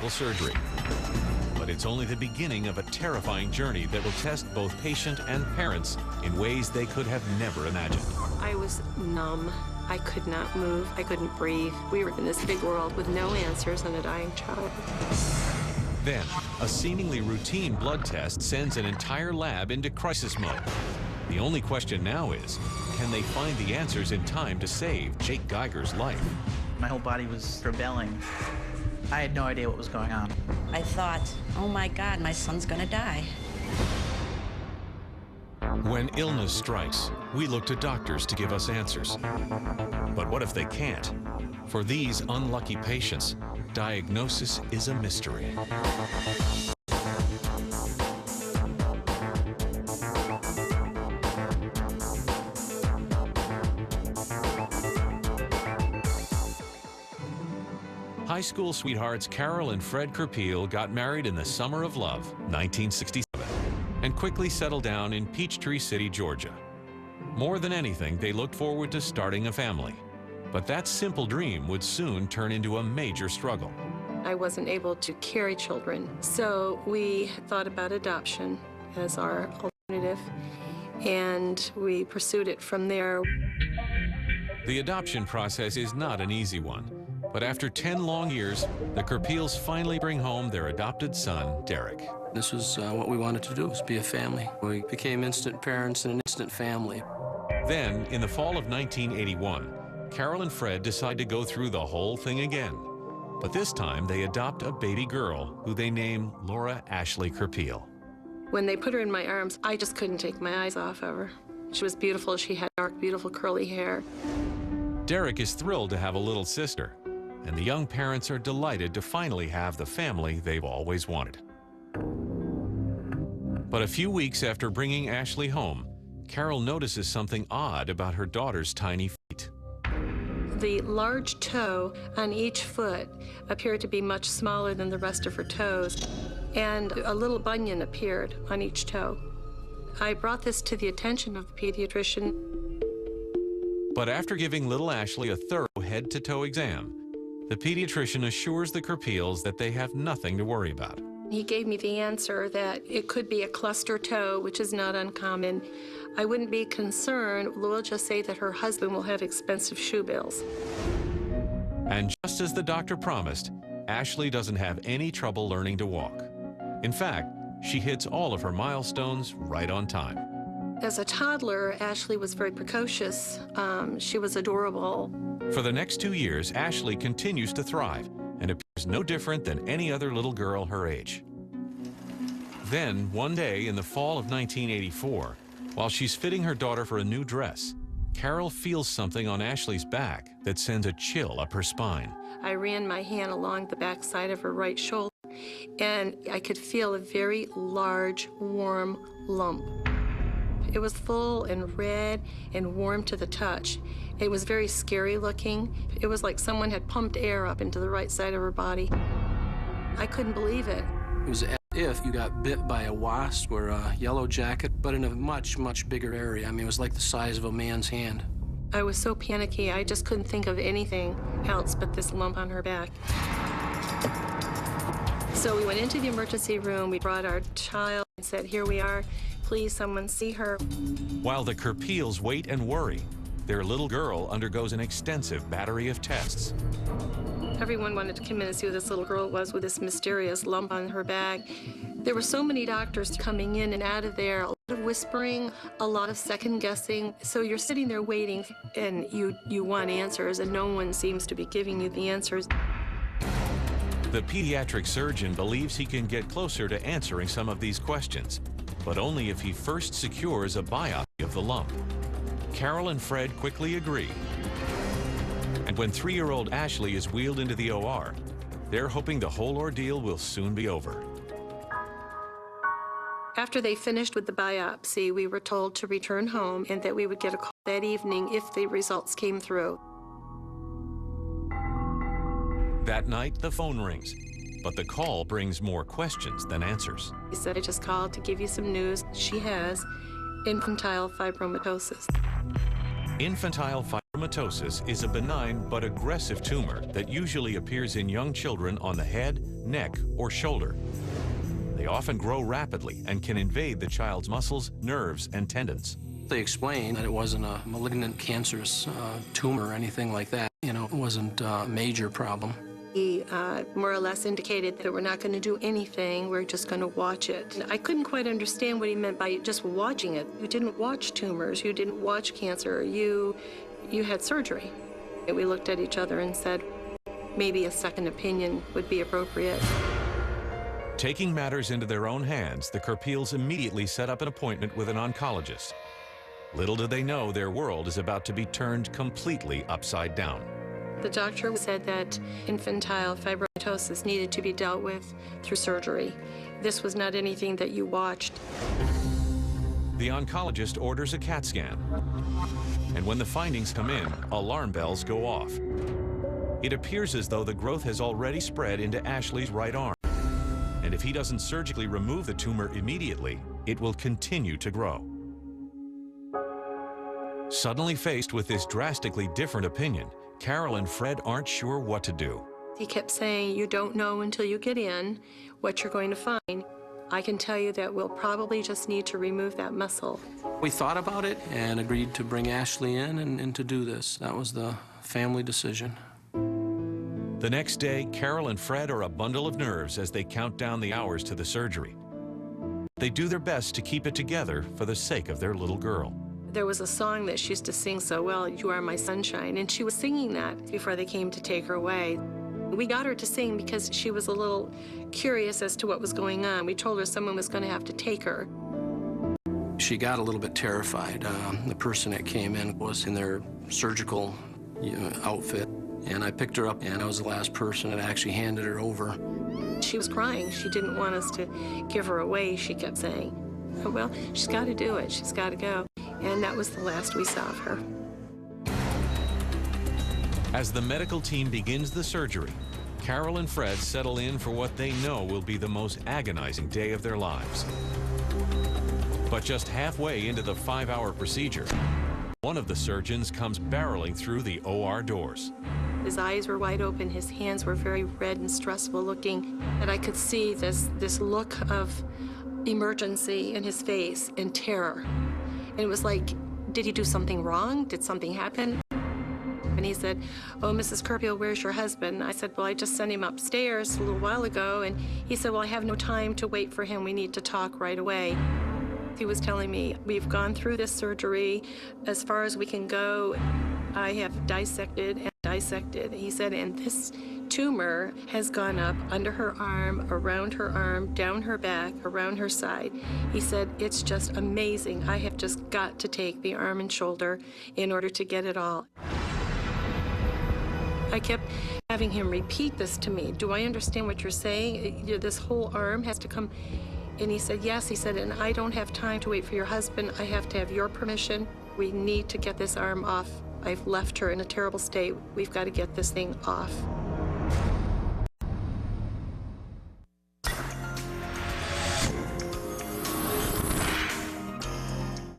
medical surgery. But it's only the beginning of a terrifying journey that will test both patient and parents in ways they could have never imagined. I was numb. I could not move. I couldn't breathe. We were in this big world with no answers and a dying child. Then, a seemingly routine blood test sends an entire lab into crisis mode. The only question now is, can they find the answers in time to save Jake Geiger's life? My whole body was rebelling. I had no idea what was going on. I thought, oh my God, my son's gonna die. When illness strikes, we look to doctors to give us answers. But what if they can't? For these unlucky patients, diagnosis is a mystery. High school sweethearts Carol and Fred Kurpiel got married in the summer of love, 1967, and quickly settled down in Peachtree City, Georgia. More than anything, they looked forward to starting a family. But that simple dream would soon turn into a major struggle. I wasn't able to carry children, so we thought about adoption as our alternative, and we pursued it from there. The adoption process is not an easy one. But after 10 long years, the Kurpiels finally bring home their adopted son, Derek. This was what we wanted to do, was be a family. We became instant parents and an instant family. Then, in the fall of 1981, Carol and Fred decide to go through the whole thing again. But this time, they adopt a baby girl who they name Laura Ashley Kurpiel. When they put her in my arms, I just couldn't take my eyes off of her. She was beautiful. She had dark, beautiful, curly hair. Derek is thrilled to have a little sister, and the young parents are delighted to finally have the family they've always wanted. But a few weeks after bringing Ashley home, Carol notices something odd about her daughter's tiny feet. The large toe on each foot appeared to be much smaller than the rest of her toes, and a little bunion appeared on each toe. I brought this to the attention of the pediatrician. But after giving little Ashley a thorough head-to-toe exam, the pediatrician assures the Kurpiels that they have nothing to worry about. He gave me the answer that it could be a cluster toe, which is not uncommon. I wouldn't be concerned. We'll just say that her husband will have expensive shoe bills. And just as the doctor promised, Ashley doesn't have any trouble learning to walk. In fact, she hits all of her milestones right on time. As a toddler, Ashley was very precocious. She was adorable. For the next 2 years, Ashley continues to thrive and appears no different than any other little girl her age. Then, one day in the fall of 1984, while she's fitting her daughter for a new dress, Carol feels something on Ashley's back that sends a chill up her spine. I ran my hand along the back side of her right shoulder, and I could feel a very large, warm lump. It was full and red and warm to the touch. It was very scary looking. It was like someone had pumped air up into the right side of her body. I couldn't believe it. It was as if you got bit by a wasp or a yellow jacket, but in a much, much bigger area. I mean, it was like the size of a man's hand. I was so panicky, I just couldn't think of anything else but this lump on her back. So we went into the emergency room, we brought our child and said, here we are, please someone see her. While the Kurpiels wait and worry, their little girl undergoes an extensive battery of tests. Everyone wanted to come in and see who this little girl was with this mysterious lump on her back. There were so many doctors coming in and out of there, a lot of whispering, a lot of second guessing. So you're sitting there waiting and you want answers and no one seems to be giving you the answers. The pediatric surgeon believes he can get closer to answering some of these questions, but only if he first secures a biopsy of the lump. Carol and Fred quickly agree. And when 3-year-old Ashley is wheeled into the OR, they're hoping the whole ordeal will soon be over. After they finished with the biopsy, we were told to return home and that we would get a call that evening if the results came through. That night, the phone rings, but the call brings more questions than answers. He said, I just called to give you some news. She has infantile fibromatosis. Infantile fibromatosis fibromatosis is a benign but aggressive tumor that usually appears in young children on the head, neck, or shoulder. They often grow rapidly and can invade the child's muscles, nerves, and tendons. They explained that it wasn't a malignant cancerous tumor or anything like that. You know, it wasn't a major problem. He more or less indicated that we're not going to do anything, we're just going to watch it. And I couldn't quite understand what he meant by just watching it. You didn't watch tumors, you didn't watch cancer, you had surgery. And we looked at each other and said, maybe a second opinion would be appropriate. Taking matters into their own hands, the Kurpiels immediately set up an appointment with an oncologist. Little did they know their world is about to be turned completely upside down. The doctor said that infantile fibromatosis needed to be dealt with through surgery. This was not anything that you watched. The oncologist orders a CAT scan. And when the findings come in, alarm bells go off. It appears as though the growth has already spread into Ashley's right arm. And if he doesn't surgically remove the tumor immediately, it will continue to grow. Suddenly faced with this drastically different opinion, Carol and Fred aren't sure what to do. He kept saying, you don't know until you get in what you're going to find. I can tell you that we'll probably just need to remove that muscle. We thought about it and agreed to bring Ashley in and to do this. That was the family decision. The next day, Carol and Fred are a bundle of nerves as they count down the hours to the surgery. They do their best to keep it together for the sake of their little girl. There was a song that she used to sing so well, You Are My Sunshine, and she was singing that before they came to take her away. We got her to sing because she was a little curious as to what was going on. We told her someone was going to have to take her. She got a little bit terrified. The person that came in was in their surgical outfit, and I picked her up, and I was the last person that actually handed her over. She was crying. She didn't want us to give her away, she kept saying. Well, she's got to do it. She's got to go. And that was the last we saw of her. As the medical team begins the surgery, Carol and Fred settle in for what they know will be the most agonizing day of their lives. But just halfway into the 5-hour procedure, one of the surgeons comes barreling through the OR doors. His eyes were wide open, his hands were very red and stressful looking, and I could see this look of emergency in his face and terror. And it was like, did he do something wrong? Did something happen? And he said, oh, Mrs. Kurpiel, where's your husband? I said, well, I just sent him upstairs a little while ago. And he said, well, I have no time to wait for him. We need to talk right away. He was telling me, we've gone through this surgery as far as we can go. I have dissected and dissected. He said, and this tumor has gone up under her arm, down her back, around her side. He said, it's just amazing. I have just got to take the arm and shoulder in order to get it all. I kept having him repeat this to me. Do I understand what you're saying? This whole arm has to come. And he said, yes. He said, and I don't have time to wait for your husband. I have to have your permission. We need to get this arm off. I've left her in a terrible state. We've got to get this thing off.